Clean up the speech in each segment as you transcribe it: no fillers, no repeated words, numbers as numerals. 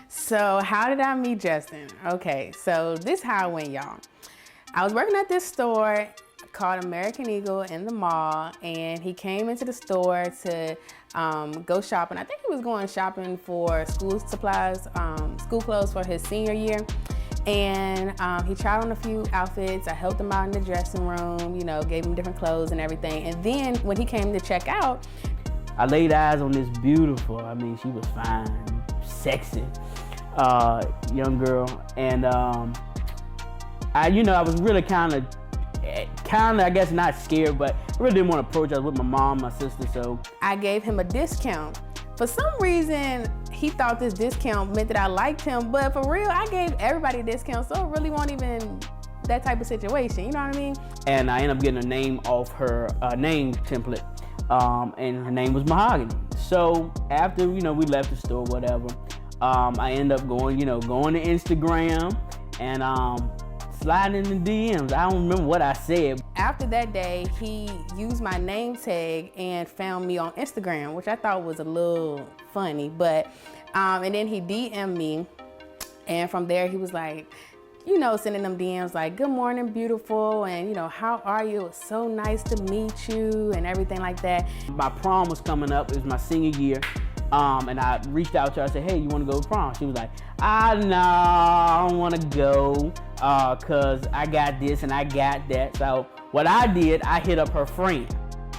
So how did I meet Justin? Okay, so this how it went, y'all. I was working at this store called American Eagle in the mall, and he came into the store to go shopping. I think he was going shopping for school supplies, school clothes for his senior year. And he tried on a few outfits. I helped him out in the dressing room, you know, gave him different clothes and everything. And then when he came to check out, I laid eyes on this beautiful, I mean, she was fine, sexy, young girl. And I was really kind of, I guess not scared, but I really didn't want to approach. I was with my mom, my sister, so. I gave him a discount. For some reason, he thought this discount meant that I liked him, but for real, I gave everybody a discount, so it really wasn't even that type of situation, you know what I mean? And I ended up getting a name off her name template, and her name was Mahogany. So after, we left the store, whatever, I ended up going to Instagram and sliding in the DMs. I don't remember what I said. After that day, he used my name tag and found me on Instagram, which I thought was a little funny, but, and then he DM'd me, and from there he was like, sending them DMs like, good morning, beautiful, and how are you? It's so nice to meet you, and everything like that. My prom was coming up, it was my senior year, and I reached out to her, I said, hey, you wanna go to prom? She was like, no, I don't wanna go, cause I got this and I got that. So what I did, I hit up her friend.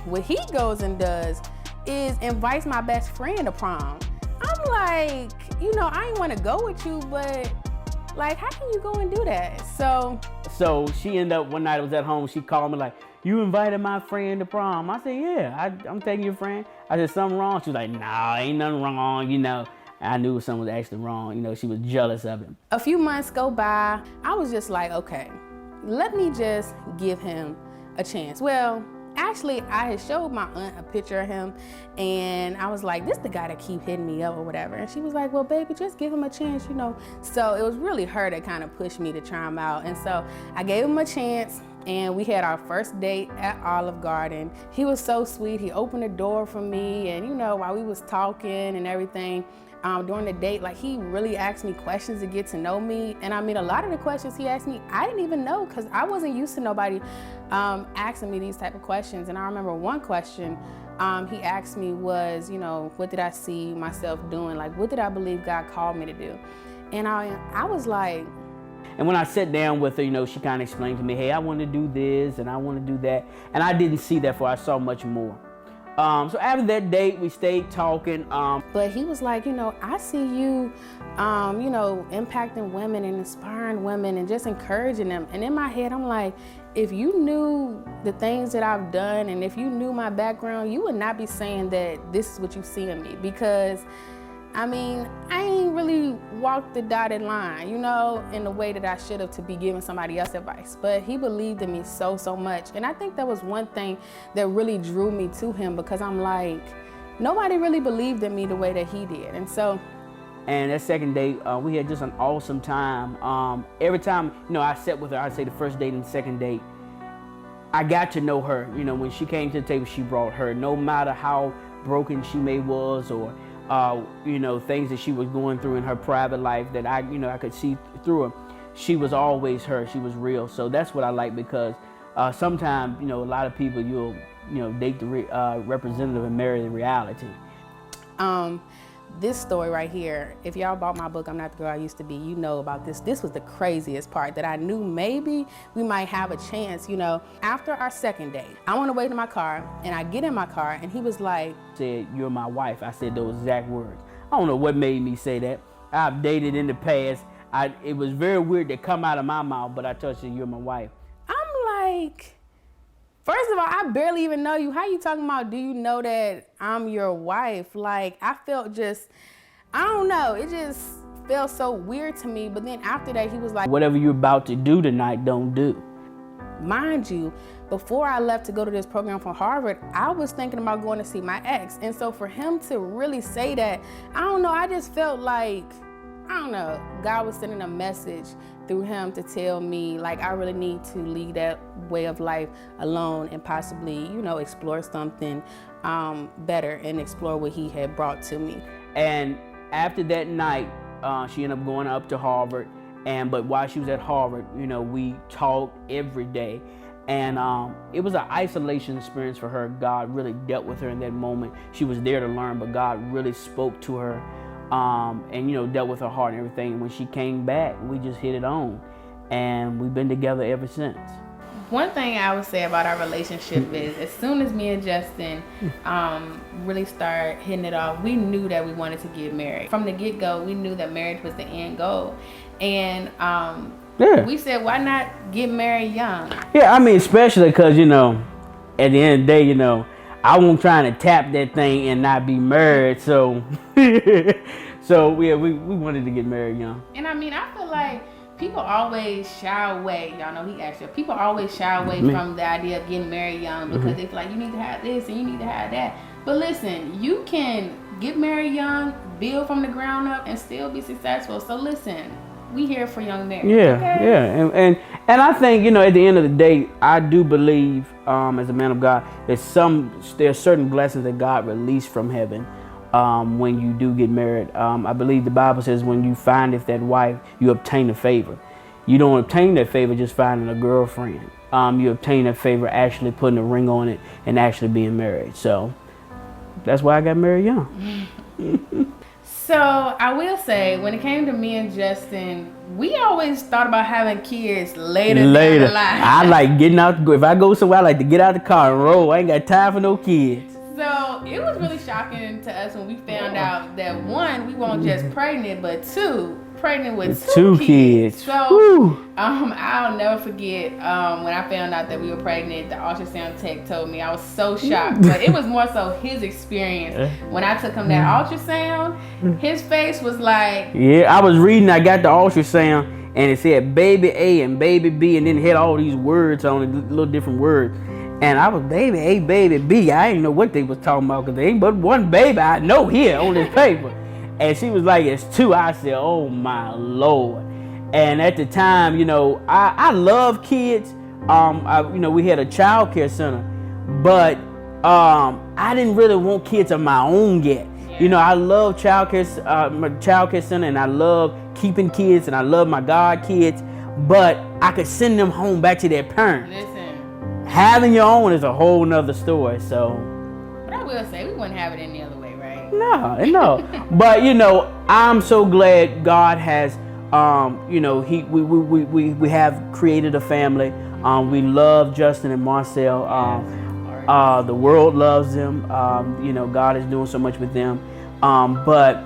What he goes and does is invites my best friend to prom. I'm like, I ain't wanna go with you, but like, how can you go and do that? So she ended up, one night I was at home, she called me like, you invited my friend to prom. I said, yeah, I'm taking your friend. I said, something wrong? She was like, nah, ain't nothing wrong, I knew something was actually wrong, she was jealous of him. A few months go by, I was just like, okay, let me just give him a chance. Well, actually, I had showed my aunt a picture of him, and I was like, this the guy that keep hitting me up or whatever. And she was like, well, baby, just give him a chance, So it was really her that kind of pushed me to try him out. And so I gave him a chance, and we had our first date at Olive Garden. He was so sweet. He opened the door for me, and while we was talking and everything, during the date, like, he really asked me questions to get to know me. And I mean, a lot of the questions he asked me, I didn't even know, because I wasn't used to nobody asking me these type of questions. And I remember one question he asked me was, what did I see myself doing? Like, what did I believe God called me to do? And I was like. And when I sat down with her, she kind of explained to me, hey, I want to do this and I want to do that. And I didn't see that, for I saw much more. So after that date, we stayed talking. But he was like, I see you, impacting women and inspiring women and just encouraging them. And in my head, I'm like, if you knew the things that I've done and if you knew my background, you would not be saying that this is what you see in me. Because, I mean, I ain't really walked the dotted line, in the way that I should have to be giving somebody else advice. But he believed in me so, so much. And I think that was one thing that really drew me to him, because I'm like, nobody really believed in me the way that he did. And that second date, we had just an awesome time. Every time, I sat with her, I'd say the first date and the second date, I got to know her. When she came to the table, she brought her, no matter how broken she may was, or things that she was going through in her private life that I could see through her. She was always her. She was real. So that's what I like, because sometimes, a lot of people, you'll, date the representative and marry the reality. This story right here, if y'all bought my book, I'm Not the Girl I Used to Be, you know about this. This was the craziest part, that I knew maybe we might have a chance, After our second date, I went away to my car, and I get in my car, and he was like, said, you're my wife. I said those exact words. I don't know what made me say that. I've dated in the past. It was very weird to come out of my mouth, but I told her, you're my wife. I'm like, first of all, I barely even know you. How you talking about, do you know that I'm your wife? Like, I felt just, I don't know. It just felt so weird to me. But then after that, he was like, whatever you're about to do tonight, don't do. Mind you, before I left to go to this program from Harvard, I was thinking about going to see my ex. And so for him to really say that, I don't know, I just felt like, I don't know, God was sending a message through him to tell me, like, I really need to lead that way of life alone and possibly, explore something better and explore what he had brought to me. And after that night, She ended up going up to Harvard, but while she was at Harvard, we talked every day. And it was an isolation experience for her. God really dealt with her in that moment. She was there to learn, but God really spoke to her, and dealt with her heart and everything. When she came back, we just hit it on, and we've been together ever since. One thing I would say about our relationship is, as soon as me and Justin really started hitting it off, we knew that we wanted to get married. From the get-go, we knew that marriage was the end goal. And we said, why not get married young? Yeah, I mean, especially because, at the end of the day, I wasn't trying to tap that thing and not be married. So, we wanted to get married young. And I mean, I feel like people always shy away. Y'all know he asked you. People always shy away from the idea of getting married young because they feel like you need to have this and you need to have that. But listen, you can get married young, build from the ground up, and still be successful. So listen, we here for young marriage. Yeah, okay? yeah, and I think at the end of the day, I do believe as a man of God that there's certain blessings that God released from heaven. When you do get married, I believe the Bible says when you findeth that wife, you obtain a favor. You don't obtain that favor just finding a girlfriend. You obtain that favor actually putting a ring on it and actually being married. So that's why I got married young. So I will say, when it came to me and Justin, we always thought about having kids later. Down the line. I like getting out. If I go somewhere, I like to get out the car and roll. I ain't got time for no kids. So it was really shocking to us when we found out that one, we weren't just pregnant, but two, pregnant with two kids. So I'll never forget when I found out that we were pregnant. The ultrasound tech told me. I was so shocked, but it was more so his experience. When I took him that ultrasound, his face was like, yeah, I was reading. I got the ultrasound and it said baby A and baby B, and then it had all these words on it, little different words. And I was baby A, baby B. I didn't know what they was talking about because there ain't but one baby I know here on this paper. And she was like, it's two. I said, oh my Lord. And at the time, I love kids. We had a child care center, but I didn't really want kids of my own yet. Yeah. I love my child care center, and I love keeping kids, and I love my God kids, but I could send them home back to their parents. Listen. Having your own is a whole nother story. So, but I will say we wouldn't have it any other way, right? No. But I'm so glad God has, we have created a family. We love Justin and Marcel. The world loves them. God is doing so much with them. But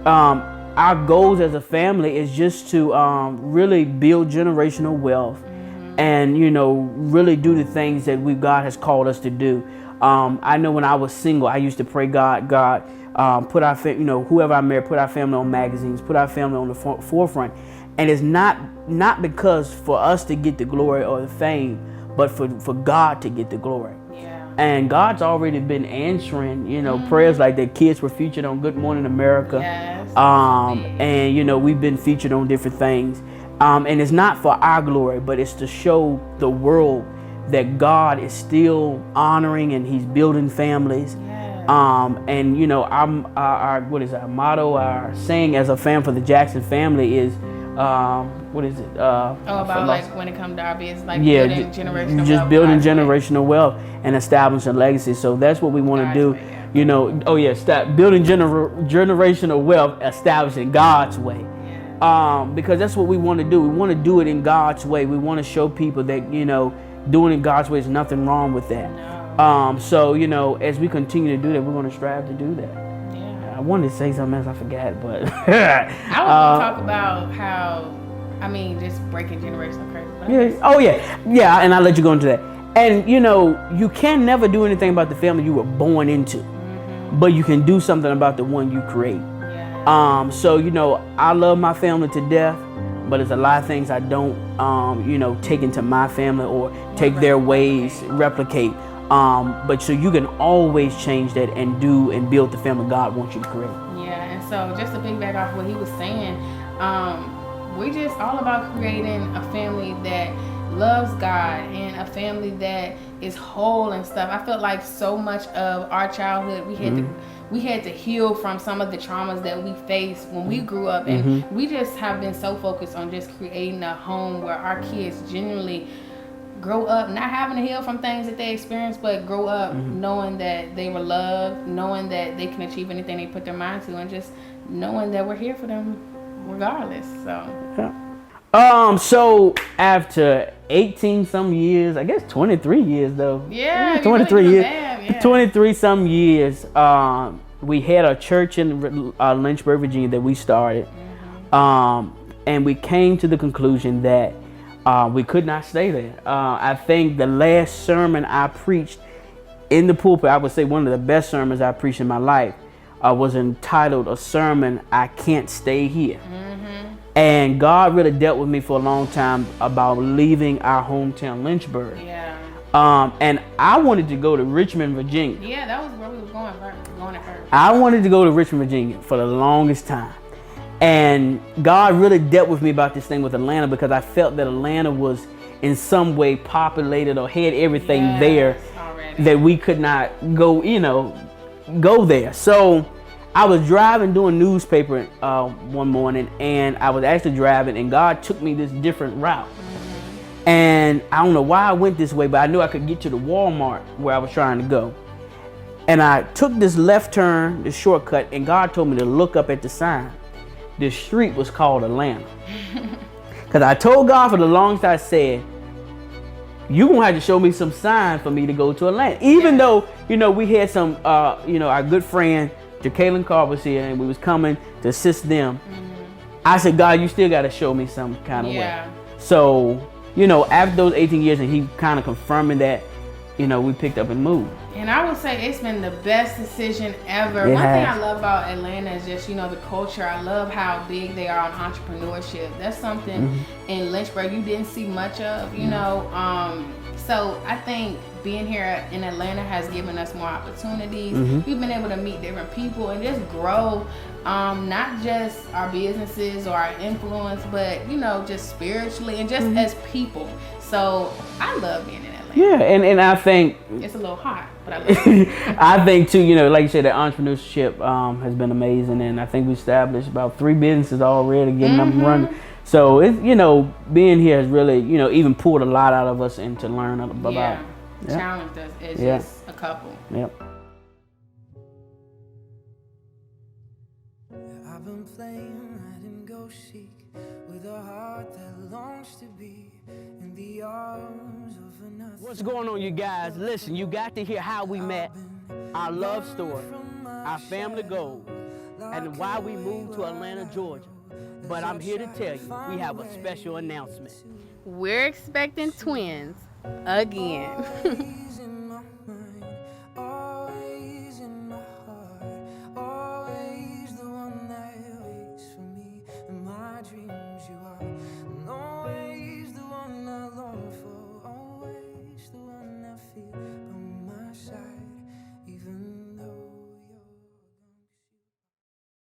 our goals as a family is just to really build generational wealth. And really do the things that God has called us to do. I know when I was single, I used to pray, God, put our whoever I marry, put our family on magazines, put our family on the forefront. And it's not because for us to get the glory or the fame, but for God to get the glory. Yeah. And God's already been answering, prayers like that. Kids were featured on Good Morning America. Yes. And we've been featured on different things. And it's not for our glory, but it's to show the world that God is still honoring and He's building families. Yeah. Our motto, our saying as a fan for the Jackson family is, what is it? About like when it comes to our business, like building generational wealth. Just building generational wealth and establishing legacy. So that's what we want to do. Stop building generational wealth, establishing God's way. Because that's what we want to do. We want to do it in God's way. We want to show people that, doing it God's way is nothing wrong with that. No. So, as we continue to do that, we're going to strive to do that. Yeah. I wanted to say something else, I forgot, but. I want to talk about how, just breaking generational curses. Yeah. Oh, yeah. Yeah, and I'll let you go into that. And, you can never do anything about the family you were born into, but you can do something about the one you create. I love my family to death, but there's a lot of things I don't, take into my family or take their ways, replicate. But so you can always change that and do and build the family God wants you to create. Yeah, and so just to piggyback off what he was saying, we're just all about creating a family that loves God and a family that is whole and stuff. I felt like so much of our childhood, we had to we had to heal from some of the traumas that we faced when we grew up. And we just have been so focused on just creating a home where our kids genuinely grow up not having to heal from things that they experienced, but grow up knowing that they were loved, knowing that they can achieve anything they put their mind to, and just knowing that we're here for them regardless. So after 18 some years, I guess 23 years though. Yeah, 23 years. Yeah. 23 some years. We had a church in Lynchburg, Virginia that we started. And we came to the conclusion that we could not stay there. I think the last sermon I preached in the pulpit, I would say one of the best sermons I preached in my life, was entitled "A Sermon I Can't Stay Here." And God really dealt with me for a long time about leaving our hometown, Lynchburg. Yeah. And I wanted to go to Richmond, Virginia. Yeah, that was where we were going at first. I wanted to go to Richmond, Virginia for the longest time. And God really dealt with me about this thing with Atlanta, because I felt that Atlanta was in some way populated or had everything there already, that we could not go, go there. So I was driving doing newspaper one morning, and I was actually driving, and God took me this different route. And I don't know why I went this way, but I knew I could get to the Walmart where I was trying to go. And I took this left turn, this shortcut, and God told me to look up at the sign. The street was called Atlanta. Because I told God for the longest, I said, you're going to have to show me some sign for me to go to Atlanta. Even though, we had some, our good friend, Jacqueline Carr was here, and we was coming to assist them. I said, God, you still got to show me some kind of way. So, after those 18 years, and he kind of confirming that, we picked up and moved. And I would say it's been the best decision ever. One thing I love about Atlanta is just, the culture. I love how big they are on entrepreneurship. That's something in Lynchburg you didn't see much of, So I think being here in Atlanta has given us more opportunities. We've been able to meet different people and just grow, not just our businesses or our influence, but, just spiritually and just as people. So I love being in Atlanta. Yeah, and I think it's a little hot, but I love it. I think too, like you said, the entrepreneurship has been amazing, and I think we established about 3 businesses already, getting them running. So it's being here has really even pulled a lot out of us and to learn about. Challenged us. It's just a couple. Yep. I've been playing hide and go seek with a heart that longs to be in the arms of another. What's going on, you guys? Listen, you got to hear how we met, our love story, our family goals, and why we moved to Atlanta, Georgia. But I'm here to tell you, we have a special announcement. We're expecting twins again.